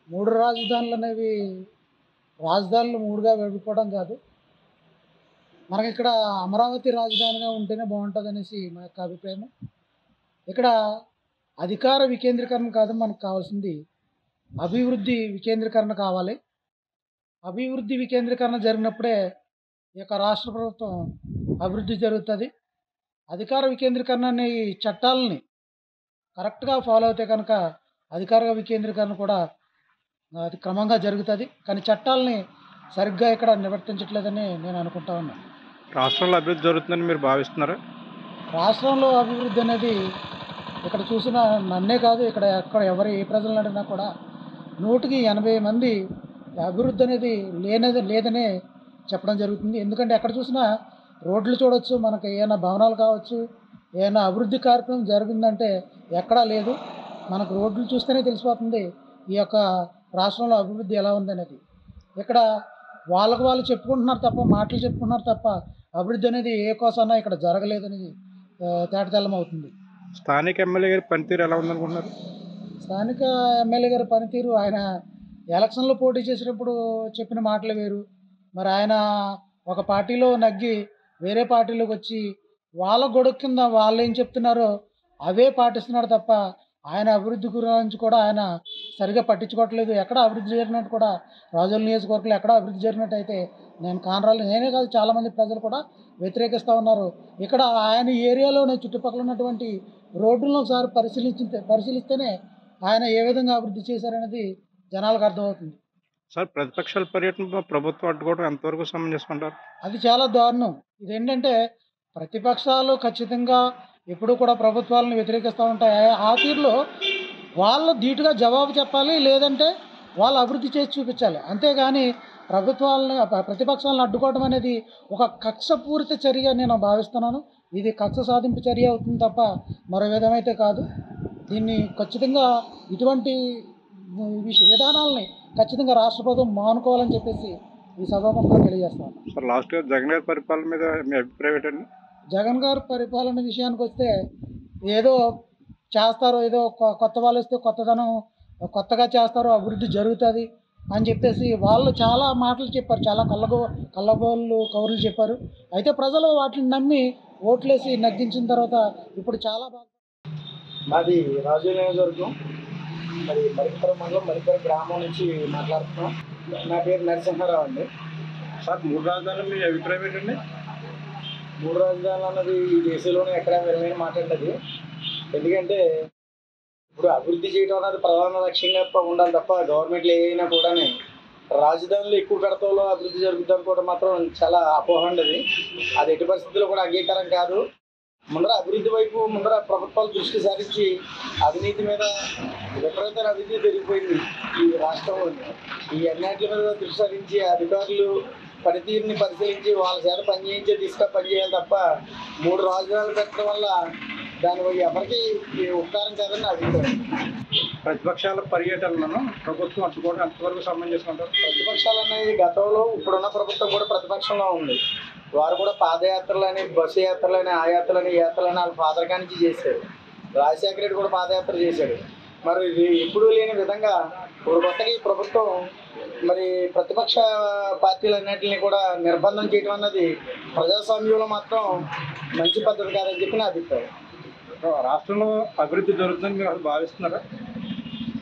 మూడు రాజధానులు అనేవి రాజధానులు మూడుగా విడిపోవడం కాదు. మనకి ఇక్కడ అమరావతి రాజధానిగా ఉంటేనే బాగుంటుంది అనేసి మా యొక్క అభిప్రాయం. ఇక్కడ అధికార వికేంద్రీకరణ కాదు, మనకు కావాల్సింది అభివృద్ధి వికేంద్రీకరణ కావాలి. అభివృద్ధి వికేంద్రీకరణ జరిగినప్పుడే ఈ యొక్క రాష్ట్ర ప్రభుత్వం అభివృద్ధి జరుగుతుంది. అధికార వికేంద్రీకరణ అనే ఈ చట్టాలని కరెక్ట్గా ఫాలో అయితే కనుక అధికార వికేంద్రీకరణ కూడా అది క్రమంగా జరుగుతుంది. కానీ చట్టాలని సరిగ్గా ఇక్కడ నివర్తించట్లేదని నేను అనుకుంటా ఉన్నాను. రాష్ట్రంలో అభివృద్ధి జరుగుతుందని మీరు భావిస్తున్నారా? రాష్ట్రంలో అభివృద్ధి అనేది ఇక్కడ చూసిన నన్నే కాదు, ఎక్కడ ఎవరు ఏ ప్రజలను అడిగినా కూడా 100కి 80 మంది అభివృద్ధి అనేది లేదనే చెప్పడం జరుగుతుంది. ఎందుకంటే ఎక్కడ చూసినా రోడ్లు చూడవచ్చు, మనకి ఏమైనా భవనాలు కావచ్చు, ఏమైనా అభివృద్ధి కార్యక్రమం జరిగిందంటే ఎక్కడా లేదు. మనకు రోడ్లు చూస్తేనే తెలిసిపోతుంది ఈ యొక్క రాష్ట్రంలో అభివృద్ధి ఎలా ఉందనేది. ఇక్కడ వాళ్ళకు వాళ్ళు చెప్పుకుంటున్నారు తప్ప, మాటలు చెప్పుకుంటున్నారు తప్ప అభివృద్ధి అనేది ఏ కోసమైనా ఇక్కడ జరగలేదనేది తేటతెల్లం అవుతుంది. స్థానిక ఎమ్మెల్యే గారి పనితీరు ఎలా ఉందనుకుంటున్నారు? స్థానిక ఎమ్మెల్యే గారి పనితీరు, ఆయన ఎలక్షన్లో పోటీ చేసినప్పుడు చెప్పిన మాటలు వేరు. మరి ఆయన ఒక పార్టీలో నగ్గి వేరే పార్టీలోకి వచ్చి వాళ్ళ గొడవ కింద వాళ్ళు ఏం చెప్తున్నారో అవే పాటిస్తున్నాడు తప్ప ఆయన అభివృద్ధి గురించి కూడా ఆయన సరిగా పట్టించుకోవట్లేదు. ఎక్కడ అభివృద్ధి జరిగినట్టు కూడా రాజోలు నియోజకవర్గంలో ఎక్కడ అభివృద్ధి జరిగినట్టు అయితే నేను కానరాలు, నేనే కాదు చాలామంది ప్రజలు కూడా వ్యతిరేకిస్తూ ఉన్నారు. ఇక్కడ ఆయన ఏరియాలోనే చుట్టుపక్కల ఉన్నటువంటి రోడ్లను ఒకసారి పరిశీలిస్తేనే ఆయన ఏ విధంగా అభివృద్ధి చేశారనేది జనాలకు అర్థమవుతుంది. సార్, ప్రతిపక్షాల పర్యటన ప్రభుత్వం అడ్డుకోవడం ఎంతవరకు సమంజసమంటారు? అది చాలా దారుణం. ఇదేంటంటే ప్రతిపక్షాలు ఖచ్చితంగా ఎప్పుడు కూడా ప్రభుత్వాలను వ్యతిరేకిస్తూ ఉంటాయి. ఆ తీరులో వాళ్ళు ధీటుగా జవాబు చెప్పాలి, లేదంటే వాళ్ళు అభివృద్ధి చేసి చూపించాలి. అంతేగాని ప్రతిపక్షాలను అడ్డుకోవడం అనేది ఒక కక్షపూరిత చర్య నేను భావిస్తున్నాను. ఇది కక్ష సాధింపు చర్య అవుతుంది తప్ప మరో విధమైతే కాదు. దీన్ని ఖచ్చితంగా ఇటువంటి విధానాలని ఖచ్చితంగా రాష్ట్ర ప్రభుత్వం మానుకోవాలని చెప్పేసి ఈ సభాముఖంగా తెలియజేస్తాను. సార్, లాస్ట్గా జగన్ గారి పరిపాలన మీద మీ అభిప్రాయం ఏంటండి? జగన్ గారి పరిపాలన విషయానికి వస్తే ఏదో చేస్తారు, ఏదో కొత్త వాళ్ళు వస్తే కొత్తగా చేస్తారు, అభివృద్ధి జరుగుతుంది అని చెప్పేసి వాళ్ళు చాలా మాటలు చెప్పారు, చాలా కళ్ళబోళ్ళు కౌరులు చెప్పారు. అయితే ప్రజలు వాటిని నమ్మి ఓట్లేసి నగ్గించిన తర్వాత ఇప్పుడు చాలా బాగా. మాది రాజు నియోజకవర్గం, మరి మరికర మండలం మరికర గ్రామం నుంచి మాట్లాడుతున్నాం. నా పేరు నరసింహారావు అండి. సార్, 3 రాజధానులు మీ అభిప్రాయం ఏంటండి? 3 రాజధానులు అన్నది ఈ దేశంలోనే ఎక్కడ విలువైన మాట్లాడేది. ఎందుకంటే ఇప్పుడు అభివృద్ధి చేయడం అన్నది ప్రధాన లక్ష్యంగా ఉండాలి తప్ప గవర్నమెంట్లు ఏదైనా కూడా రాజధానులు ఎక్కువ కడతంలో అభివృద్ధి జరుగుతుంది అనుకోవడం మాత్రం చాలా అపోహ ఉండదు. అది ఎట్టి పరిస్థితుల్లో కూడా అంగీకారం కాదు. ముందర అభివృద్ధి వైపు ప్రభుత్వాలు దృష్టి సారించి అవినీతి మీద విపరీతమైన అవినీతి పెరిగిపోయింది ఈ రాష్ట్రంలో. ఈ అన్నిటి మీద దృష్టి సారించి అధికారులు పనితీరుని పరిశీలించి వాళ్ళ చేత పనిచేయించే దిశగా పనిచేయాలి తప్ప 3 రాజధానులు పెట్టడం వల్ల దాని ఎవరికి ఉపకారం కాదని నా అభిప్రాయం. ప్రతిపక్షాల పర్యటనలను ప్రభుత్వం అడ్డుకోవడం ఎంతవరకు సమంజసమంటారు? ప్రతిపక్షాలు అనేది గతంలో ఇప్పుడున్న ప్రభుత్వం కూడా ప్రతిపక్షంలో ఉంది. వారు కూడా పాదయాత్రలని, బస్సు యాత్రలని, ఆ యాత్రలని, ఈ యాత్రలని వాళ్ళ ఫాదర్ కానించి చేశారు. రాజశేఖర రెడ్డి కూడా పాదయాత్ర చేశాడు. మరి ఇది ఎప్పుడూ లేని విధంగా ఇప్పుడు కొత్తగా ఈ ప్రభుత్వం మరి ప్రతిపక్ష పార్టీలన్నింటినీ కూడా నిర్బంధం చేయడం అన్నది ప్రజాస్వామ్యంలో మాత్రం మంచి పద్ధతి కాదని చెప్పి నా అభిప్రాయం. రాష్ట్రంలో అభివృద్ధి జరుగుతుందని మీరు భావిస్తున్నారా?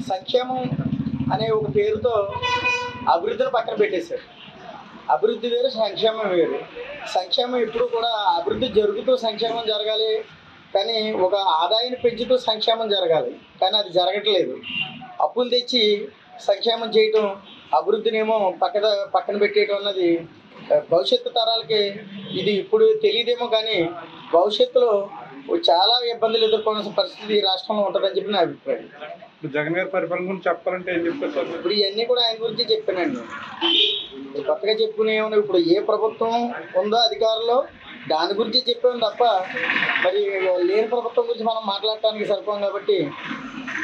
సంక్షేమం అనే ఒక పేరుతో అభివృద్ధిని పక్కన పెట్టేశారు. అభివృద్ధి వేరు, సంక్షేమం వేరు. సంక్షేమం ఎప్పుడు కూడా అభివృద్ధి జరుగుతూ సంక్షేమం జరగాలి, కానీ ఒక ఆదాయాన్ని పెంచుతూ సంక్షేమం జరగాలి. కానీ అది జరగట్లేదు. అప్పులు తెచ్చి సంక్షేమం చేయటం, అభివృద్ధినేమో పక్కన పెట్టేయడం అన్నది భవిష్యత్తు తరాలకి ఇది ఇప్పుడు తెలియదేమో, కానీ భవిష్యత్తులో చాలా ఇబ్బందులు ఎదుర్కోవాల్సిన పరిస్థితి ఈ రాష్ట్రంలో ఉంటుందని చెప్పి నా అభిప్రాయం. జగన్ గారి పరిపాలన గురించి చెప్పాలంటే ఏం చెప్తారు? ఇప్పుడు ఇవన్నీ కూడా ఆయన గురించి చెప్పానండి. కొత్తగా చెప్పుకునేమన్నా ఇప్పుడు ఏ ప్రభుత్వం ఉందో అధికారంలో దాని గురించి చెప్పాము తప్ప మరి లేని ప్రభుత్వం గురించి మనం మాట్లాడటానికి సరిపోం. కాబట్టి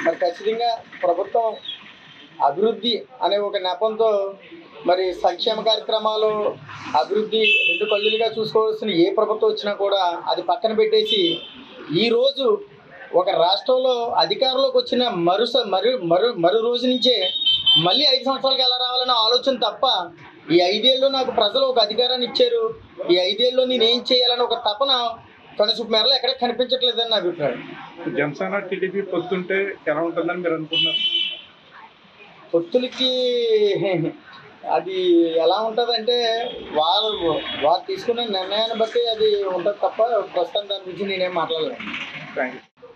మరి ఖచ్చితంగా ప్రభుత్వం అభివృద్ధి అనే ఒక నెపంతో మరి సంక్షేమ కార్యక్రమాలు అభివృద్ధి 2 కళ్ళులుగా చూసుకోవాల్సిన ఏ ప్రభుత్వం వచ్చినా కూడా అది పక్కన పెట్టేసి ఈరోజు ఒక రాష్ట్రంలో అధికారంలోకి వచ్చిన మరు రోజు నుంచే మళ్ళీ 5 సంవత్సరాలకు ఎలా రావాలనే ఆలోచన తప్ప ఈ 5 ఏళ్ళు నాకు ప్రజలు ఒక అధికారాన్ని ఇచ్చారు, ఈ 5 ఏళ్ళు నేను ఏం చేయాలని ఒక తపన కనుసూపు మేరలో ఎక్కడ కనిపించట్లేదని నా అభిప్రాయం. జనసేన టీడీపీ పొత్తుంటే ఎలా ఉంటుందని మీరు అనుకుంటున్నారు? పొత్తులకి అది ఎలా ఉంటుందంటే వారు తీసుకునే నిర్ణయాన్ని బట్టి అది ఉంటుంది తప్ప ప్రస్తుతం దాని గురించి నేనేం మాట్లాడలేను.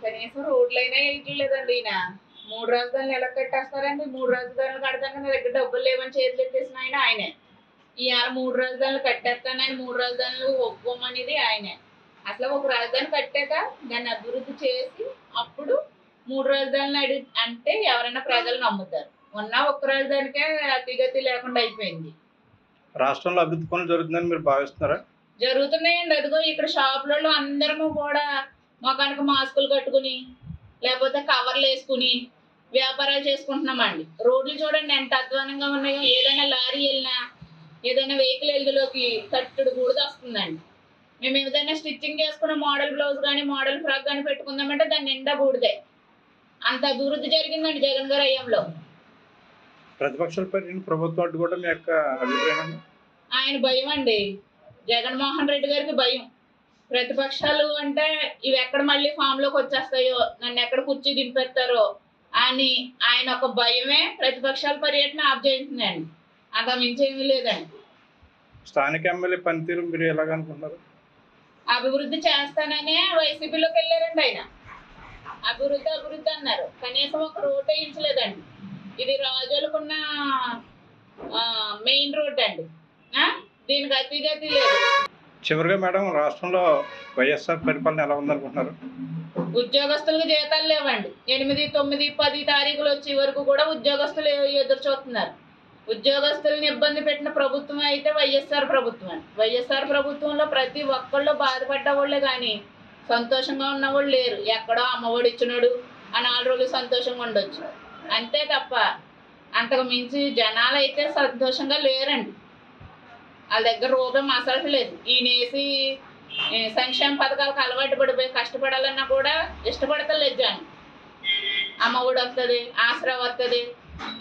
కనీసం రోడ్లైనా వేయట్లేదండి. ఈయన 3 రాజధానులు ఎలా కట్టేస్తారండి? 3 రాజధానులు కడతాక నా దగ్గర డబ్బులు లేవని చేతులు ఎత్తేసిన ఆయనే. ఇవాళ 3 రాజధానులు కట్టేస్తానని 3 రాజధానులు ఒప్పుకోమనేది ఆయనే. అసలు ఒక రాజధాని కట్టాక దాన్ని అభివృద్ధి చేసి అప్పుడు 3 రాజధానులు అంటే ఎవరైనా ప్రజలు నమ్ముతారు. ఉన్న ఒక్క రాజధానికే అతిగతి లేకుండా అయిపోయింది. రాష్ట్రంలో అభివృద్ధి పనులు జరుగుతుందని మీరు భావిస్తున్నారా? జరుగుతున్నాయండి. అదిగో ఇక్కడ షాపులలో అందరము కూడా మొఖానికి మాస్కులు కట్టుకుని లేకపోతే కవర్లు వేసుకుని వ్యాపారాలు చేసుకుంటున్నామండి. రోడ్లు చూడండి ఎంత అధ్వానంగా ఉన్నాయో. ఏదైనా లారీ వెళ్ళినా ఏదైనా వెహికల్ ఎల్లులోకి తట్టుడు కూడా వస్తుందండి. మేము ఏదైనా స్టిచ్చింగ్ చేసుకున్న మోడల్ బ్లౌజ్ కానీ మోడల్ ఫ్రాక్ కానీ పెట్టుకుందామంటే దాని నిండా బూడిదే. అంత అభివృద్ధి జరిగిందండి జగన్ గారి హయాంలో. ప్రతిపక్షాలపై ప్రభుత్వం అడ్డుకోవడం మీ యొక్క అభిప్రాయం? ఆయన భయం అండి, జగన్మోహన్ రెడ్డి గారికి భయం. ప్రతిపక్షాలు అంటే ఇవి ఎక్కడ మళ్ళీ ఫామ్లోకి వచ్చేస్తాయో, నన్ను ఎక్కడ కుర్చీ దింపేస్తారో అని ఆయన ఒక భయమే ప్రతిపక్షాల పర్యటన ఆఫ్ చేయించిందండి. అంత మించేమీ లేదండి. స్థానిక ఎమ్మెల్యే పనితీరు మీరు ఎలాగనుకుంటున్నారు? అభివృద్ధి చేస్తాననే వైసీపీలోకి వెళ్ళారండి ఆయన. అభివృద్ధి అన్నారు, కనీసం ఒక రోడ్ వేయించలేదండి. ఇది రాజులకున్న మెయిన్ రోడ్ అండి, దీనికి అతిగతి లేదు. చివరిగా మేడం, రాష్ట్రంలో వైఎస్ఆర్ పరిపాలన ఎలా ఉందనుకుంటున్నారు? ఉద్యోగస్తులకు జీతాలు లేవండి. 8, 9, 10 తారీఖులు వచ్చే వరకు కూడా ఉద్యోగస్తులు ఎదురు చూస్తున్నారు. ఉద్యోగస్తులను ఇబ్బంది పెట్టిన ప్రభుత్వం అయితే వైఎస్ఆర్ ప్రభుత్వం అండి. వైఎస్ఆర్ ప్రభుత్వంలో ప్రతి ఒక్కళ్ళు బాధపడ్డ వాళ్ళే కానీ సంతోషంగా ఉన్నవాళ్ళు లేరు. ఎక్కడో అమ్మఒడి ఇచ్చినాడు ఆ 4 రోజులు సంతోషంగా ఉండొచ్చు అంతే తప్ప అంతకు మించి జనాలు అయితే సంతోషంగా లేరండి. వాళ్ళ దగ్గర రూపాయి మసలట్లేదు. ఈయనేసి సంక్షేమ పథకాలకు అలవాటు పడిపోయి కష్టపడాలన్నా కూడా ఇష్టపడతలేదు జనం. అమ్మఒడి వస్తుంది, ఆసరా వస్తుంది,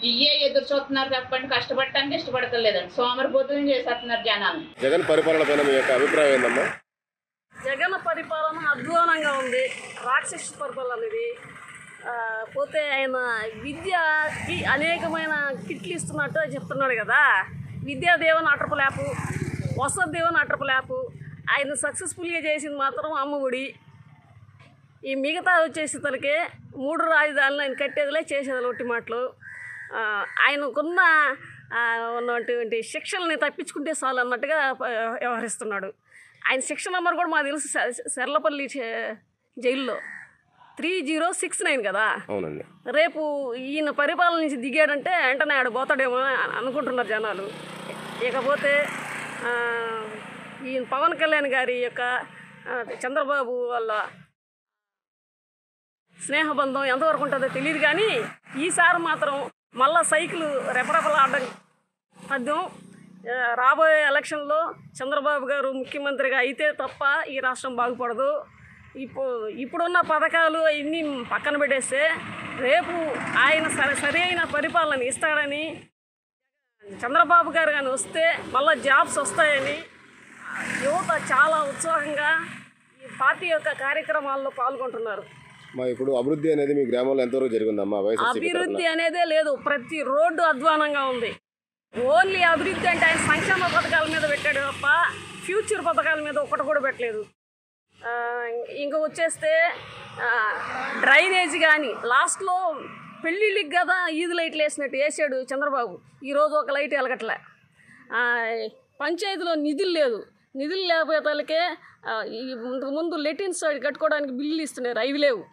ఇవే ఎదురు చూస్తున్నారు తప్పండి కష్టపడటానికి ఇష్టపడతలేదండి. సోమరిపోతులు చేసేస్తున్నారు జనాలు. జగన్ పరిపాలన పైన మీ యొక్క అభిప్రాయం ఏందమ్మా? జగన్ పరిపాలన అధ్వానంగా ఉంది. రాక్షస పరిపాలన ఇది. పోతే ఆయన విద్యకి అనేకమైన కిట్లు ఇస్తున్నట్టు చెప్తున్నాడు కదా. విద్యాదేవన్ అటర్పలేపు, వసతిదేవన్ అటర్పలేపు. ఆయన సక్సెస్ఫుల్గా చేసింది మాత్రం అమ్మఒడి. ఈ మిగతా వచ్చేసి తనకి 3 రాజధానులు ఆయన కట్టేదిలే చేసేది ఒట్టి మాటలు. ఆయనకున్న ఉన్నటువంటి శిక్షల్ని తప్పించుకుంటే చాలు అన్నట్టుగా వ్యవహరిస్తున్నాడు. ఆయన శిక్ష నెంబర్ కూడా మాకు తెలుసు, సెర్లపల్లి జైల్లో 3069 కదా. అవునండి. రేపు ఈయన పరిపాలన నుంచి దిగాడంటే వెంటనే ఆడ పోతాడేమో అనుకుంటున్నారు జనాలు. ఇకపోతే ఈయన పవన్ కళ్యాణ్ గారి యొక్క చంద్రబాబు వాళ్ళ స్నేహబంధం ఎంతవరకు ఉంటుందో తెలియదు కానీ ఈసారి మాత్రం మళ్ళా సైకిల్ రెపరెపలాడడం సాధ్యం. రాబోయే ఎలక్షన్లో చంద్రబాబు గారు ముఖ్యమంత్రిగా అయితే తప్ప ఈ రాష్ట్రం బాగుపడదు. ఇప్పుడున్న పథకాలు ఇన్ని పక్కన పెట్టేస్తే రేపు ఆయన సరైన పరిపాలన ఇస్తాడని, చంద్రబాబు గారు కానీ వస్తే మళ్ళీ జాబ్స్ వస్తాయని యువత చాలా ఉత్సాహంగా ఈ పార్టీ యొక్క కార్యక్రమాల్లో పాల్గొంటున్నారు. ఇప్పుడు అభివృద్ధి అనేది మీ గ్రామంలో ఎంతవరకు జరిగిందమ్మా? అభివృద్ధి అనేదే లేదు. ప్రతి రోడ్డు అధ్వానంగా ఉంది. ఓన్లీ అభివృద్ధి అంటే ఆయన సంక్షేమ పథకాల మీద పెట్టాడు తప్ప ఫ్యూచర్ పథకాల మీద ఒకటి కూడా పెట్టలేదు. ఇంకా వచ్చేస్తే డ్రైనేజ్ కానీ లాస్ట్లో పెళ్ళిళ్ళకి కదా ఈది లైట్లు వేసినట్టు వేసాడు చంద్రబాబు. ఈరోజు ఒక లైట్ వెలగట్లే. పంచాయతీలో నిధులు లేదు. నిధులు లేకపోతే వాళ్ళకే ముందు లెటిన్స్ కట్టుకోవడానికి బిల్లులు ఇస్తున్నారు, అవి లేవు.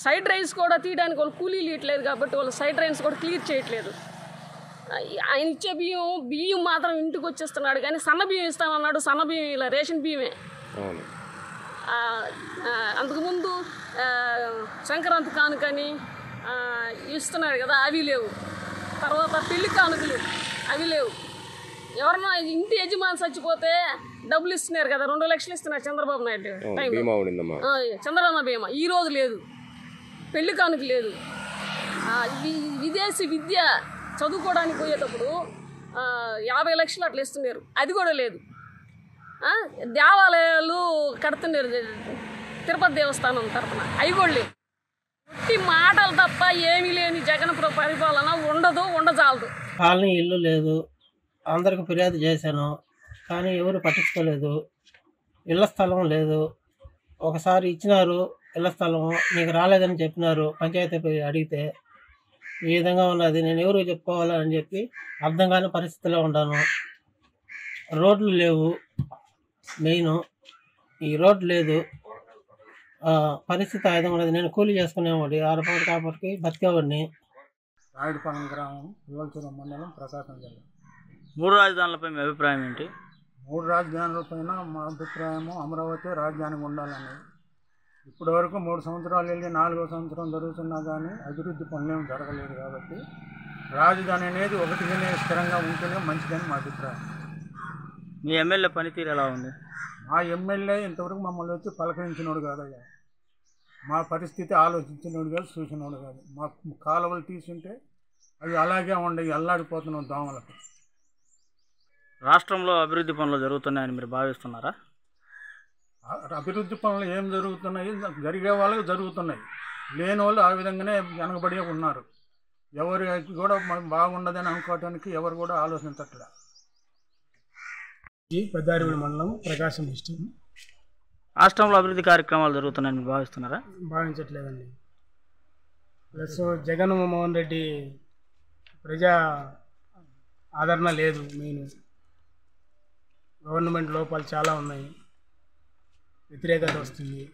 సైడ్ డ్రైన్స్ కూడా తీయడానికి వాళ్ళు కూలీలు ఇవ్వట్లేదు కాబట్టి వాళ్ళు సైడ్ డ్రైన్స్ కూడా క్లియర్ చేయట్లేదు. ఆయన ఇచ్చే బియ్యం మాత్రం ఇంటికి వచ్చేస్తున్నాడు కానీ సన్న బియ్యం ఇస్తానన్నాడు. సన్న బియ్యం ఇలా రేషన్ బియ్యమే. అంతకుముందు సంక్రాంతి కానుకని ఇస్తున్నాడు కదా, అవి లేవు. తర్వాత పెళ్లి కానుకలు అవి లేవు. ఎవరన్నా ఇంటి యజమాని చచ్చిపోతే డబ్బులు ఇస్తున్నారు కదా, 2 లక్షలు ఇస్తున్నారు చంద్రబాబు నాయుడు టైంలో. చంద్రబాబు బీమా ఈరోజు లేదు. పెళ్లి కానుక లేదు. విదేశీ విద్య చదువుకోవడానికి పోయేటప్పుడు 50 లక్షలు అట్లా ఇస్తున్నారు, అది కూడా లేదు. దేవాలయాలు కడుతున్నారు తిరుపతి దేవస్థానం తరఫున, అవి కూడా లేవు. ఉట్టి మాటలు తప్ప ఏమీ లేని జగన్ పరిపాలన ఉండజాలదు. కాలనీ ఇల్లు లేదు, అందరికి ఫిర్యాదు చేశాను కానీ ఎవరు పట్టించుకోలేదు. ఇళ్ల స్థలం లేదు, ఒకసారి ఇచ్చినారు ఇళ్ల స్థలం, నీకు రాలేదని చెప్పినారు. పంచాయతీ అడిగితే ఈ విధంగా ఉన్నది, నేను ఎవరికి చెప్పుకోవాలని చెప్పి అర్థం కాని పరిస్థితిలో ఉన్నాను. రోడ్లు లేవు, మెయిన్ ఈ రోడ్డు లేదు. పరిస్థితి ఆ విధంగా ఉన్నది. నేను కూలీ చేసుకునేవాడి 6 పూట కాబట్టి బతికేవాడిని. రాయుడుపాలెం గ్రామం, పుల్లలచూరు మండలం, ప్రకాశం జిల్లా. 3 రాజధానులపై మీ అభిప్రాయం ఏంటి? 3 రాజధానులపైన మా అభిప్రాయము అమరావతి రాజధానికి ఉండాలని. ఇప్పటి వరకు 3 సంవత్సరాలు వెళ్ళి 4వ సంవత్సరం జరుగుతున్నా కానీ అభివృద్ధి పనులేం జరగలేదు. కాబట్టి రాజధాని అనేది ఒకటిగానే స్థిరంగా ఉంటేనే మంచిదని మా అభిప్రాయం. మీ ఎమ్మెల్యే పనితీరు ఎలా ఉంది? మా ఎమ్మెల్యే ఇంతవరకు మమ్మల్ని వచ్చి పలకరించినోడు కాదయ్యా. మా పరిస్థితి ఆలోచించినోడు కాదు, చూసినోడు కాదు. మా కాలువలు తీసుంటే అవి అలాగే ఉండయి, అల్లాడిపోతున్నాం దోమలకు. రాష్ట్రంలో అభివృద్ధి పనులు జరుగుతున్నాయని మీరు భావిస్తున్నారా? అభివృద్ధి పనులు ఏం జరుగుతున్నాయి, జరిగే వాళ్ళకి జరుగుతున్నాయి. లేని వాళ్ళు ఆ విధంగానే వెనకబడి ఉన్నారు. ఎవరికి కూడా బాగుండదని అనుకోవటానికి ఎవరు కూడా ఆలోచించట్లే. పెద్దారిపల్లి మండలం, ప్రకాశం డిస్ట్రిక్ట్. రాష్ట్రంలో అభివృద్ధి కార్యక్రమాలు జరుగుతున్నాయని మీరు భావిస్తున్నారా? భావించట్లేదండి. ప్లస్ జగన్మోహన్ రెడ్డి ప్రజా ఆదరణ లేదు. మెయిన్ గవర్నమెంట్ లోపాలు చాలా ఉన్నాయి, వ్యతిరేకత వస్తుంది.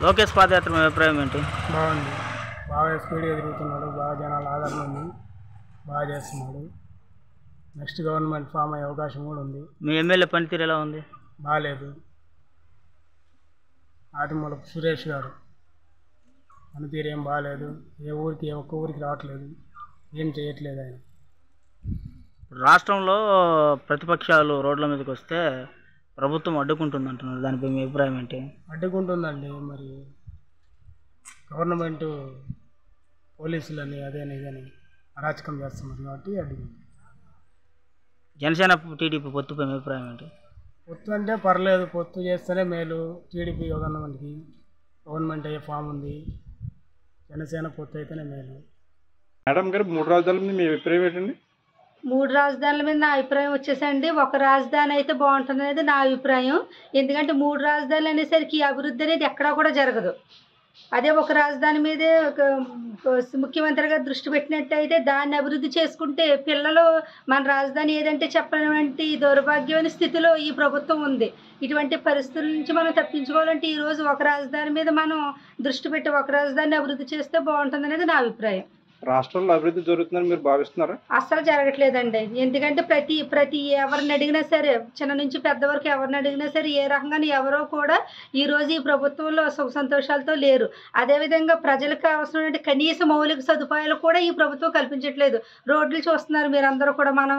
లోకేష్ పాదయాత్ర మీ అభిప్రాయం ఏంటి? బాగుంది, బాగా స్పీడ్గా తిరుగుతున్నాడు, బాగా జనాల ఆదరణ ఉంది, బాగా చేస్తున్నాడు. నెక్స్ట్ గవర్నమెంట్ ఫామ్ అయ్యే అవకాశం కూడా ఉంది. మీ ఎమ్మెల్యే పనితీరు ఎలా ఉంది? బాగాలేదు. ఆదిమూలపు సురేష్ గారు పనితీరు ఏం బాగాలేదు. ఒక్క ఊరికి రావట్లేదు, ఏం చేయట్లేదు ఆయన. రాష్ట్రంలో ప్రతిపక్షాలు రోడ్ల మీదకి వస్తే ప్రభుత్వం అడ్డుకుంటుంది అంటున్నారు, దానిపై మీ అభిప్రాయం ఏంటి? అడ్డుకుంటుందండి. మరి గవర్నమెంట్ పోలీసులని అదేని ఇదని అరాచకం చేస్తున్నారు కాబట్టి అడ్డుకుంటుంది. జనసేన టీడీపీ పొత్తుపై మీ అభిప్రాయం ఏంటి? పొత్తు అంటే పర్లేదు, పొత్తు చేస్తేనే మేలు. టీడీపీ గవర్నమెంట్ అయ్యే ఫామ్ ఉంది, జనసేన పొత్తు అయితేనే మేలు. మేడం గారు 3 రాజధానుల మీద మీ అభిప్రాయం ఏంటండి? 3 రాజధానుల మీద నా అభిప్రాయం వచ్చేసండి, ఒక రాజధాని అయితే బాగుంటుంది అనేది నా అభిప్రాయం. ఎందుకంటే 3 రాజధానులు అనేసరికి అభివృద్ధి అనేది ఎక్కడా కూడా జరగదు. అదే ఒక రాజధాని మీదే ముఖ్యమంత్రి గారు దృష్టి పెట్టినట్టయితే దాన్ని అభివృద్ధి చేసుకుంటే పిల్లలు మన రాజధాని ఏదంటే చెప్పినటువంటి దౌర్భాగ్యమైన స్థితిలో ఈ ప్రభుత్వం ఉంది. ఇటువంటి పరిస్థితుల నుంచి మనం తప్పించుకోవాలంటే ఈరోజు ఒక రాజధాని మీద మనం దృష్టి పెట్టి ఒక రాజధానిని అభివృద్ధి చేస్తే బాగుంటుంది అనేది నా అభిప్రాయం. రాష్ట్రంలో అభివృద్ధి జరుగుతుందని మీరు భావిస్తున్నారా? అస్సలు జరగట్లేదండి. ఎందుకంటే ప్రతి ఎవరిని అడిగినా సరే, చిన్న నుంచి పెద్ద వరకు ఎవరిని అడిగినా సరే ఏ రకంగానే ఎవరో కూడా ఈరోజు ఈ ప్రభుత్వంలో సుఖ సంతోషాలతో లేరు. అదేవిధంగా ప్రజలకు అవసరమైన కనీస మౌలిక సదుపాయాలు కూడా ఈ ప్రభుత్వం కల్పించట్లేదు. రోడ్లు చూస్తున్నారు మీరు అందరూ కూడా, మనం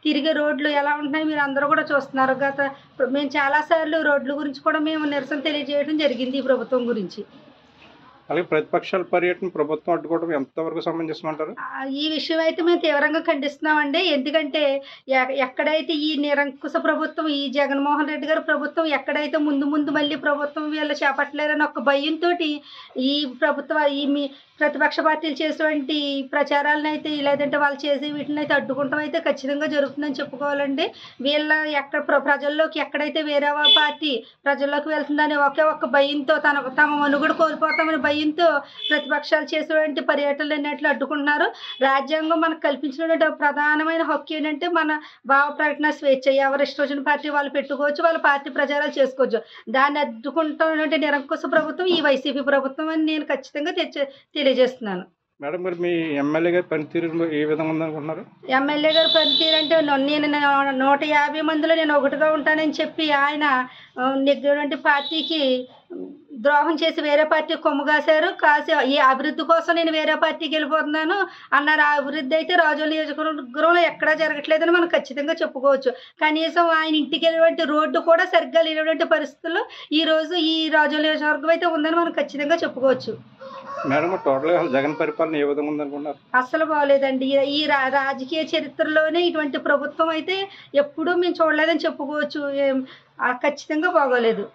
తిరిగే రోడ్లు ఎలా ఉంటున్నాయి మీరు అందరూ కూడా చూస్తున్నారు. మేము చాలాసార్లు రోడ్ల గురించి కూడా మేము నిరసన తెలియజేయడం జరిగింది ఈ ప్రభుత్వం గురించి. అలాగే ప్రతిపక్షాల పర్యటన ప్రభుత్వం అడ్డుకోవడం ఎంతవరకు సమంజసం అంటారు? ఈ విషయం అయితే మేము తీవ్రంగా ఖండిస్తున్నామండి. ఎందుకంటే ఎక్కడైతే ఈ నిరంకుశ ప్రభుత్వం, ఈ జగన్మోహన్ రెడ్డి గారి ప్రభుత్వం ఎక్కడైతే ముందు మళ్ళీ ప్రభుత్వం వీళ్ళు చేపట్టలేరని ఒక భయంతో ఈ ప్రభుత్వం ఈ ప్రతిపక్ష పార్టీలు చేసేటువంటి ప్రచారాలను అయితే లేదంటే వాళ్ళు చేసే వీటిని అయితే అడ్డుకుంటాం అయితే ఖచ్చితంగా జరుగుతుందని చెప్పుకోవాలండి. వీళ్ళ ప్రజల్లోకి ఎక్కడైతే వేరే పార్టీ ప్రజల్లోకి వెళ్తుందని ఒక్క భయంతో తమ మనుగడ కోల్పోతామని భయంతో ప్రతిపక్షాలు చేసేటువంటి పర్యటనలు అన్నిట్లు అడ్డుకుంటున్నారు. రాజ్యాంగం మనకు కల్పించినటువంటి ప్రధానమైన హక్కు ఏంటంటే మన భావ ప్రకటన స్వేచ్ఛ. ఎవరు ఇష్టం వచ్చిన పార్టీ వాళ్ళు పెట్టుకోవచ్చు, వాళ్ళ పార్టీ ప్రచారాలు చేసుకోవచ్చు. దాన్ని అడ్డుకుంటున్నటువంటి నిరంకుశ ప్రభుత్వం ఈ వైసీపీ ప్రభుత్వం అని నేను ఖచ్చితంగా తెలియజేస్తున్నాను. మేడం మరి మీ ఎమ్మెల్యే గారి పనితీరు ఏ విధంగా ఉందనుకుంటున్నారు? ఎమ్మెల్యే గారి పనితీరు అంటే నేను 150 మందిలో నేను ఒకటిగా ఉంటానని చెప్పి ఆయన నెగ్గినటువంటి పార్టీకి ద్రోహం చేసి వేరే పార్టీ కొమ్ము కాసి ఈ అభివృద్ధి కోసం నేను వేరే పార్టీకి వెళ్ళిపోతున్నాను అన్నారు. ఆ అభివృద్ధి అయితే రాజోలు నియోజకవర్గంలో ఎక్కడా జరగట్లేదని మనం ఖచ్చితంగా చెప్పుకోవచ్చు. కనీసం ఆయన ఇంటికి వెళ్ళేటువంటి రోడ్డు కూడా సరిగ్గా లేనటువంటి పరిస్థితుల్లో ఈరోజు ఈ రాజోలు నియోజకవర్గం అయితే ఉందని మనం ఖచ్చితంగా చెప్పుకోవచ్చు. మేడం టోటల్గా జగన్ పరిపాలన ఏ విధంగా ఉందనుకున్నారు? అస్సలు బాగోలేదండి. ఈ రాజకీయ చరిత్రలోనే ఇటువంటి ప్రభుత్వం అయితే ఎప్పుడూ మేము చూడలేదని చెప్పుకోవచ్చు. ఖచ్చితంగా బాగోలేదు.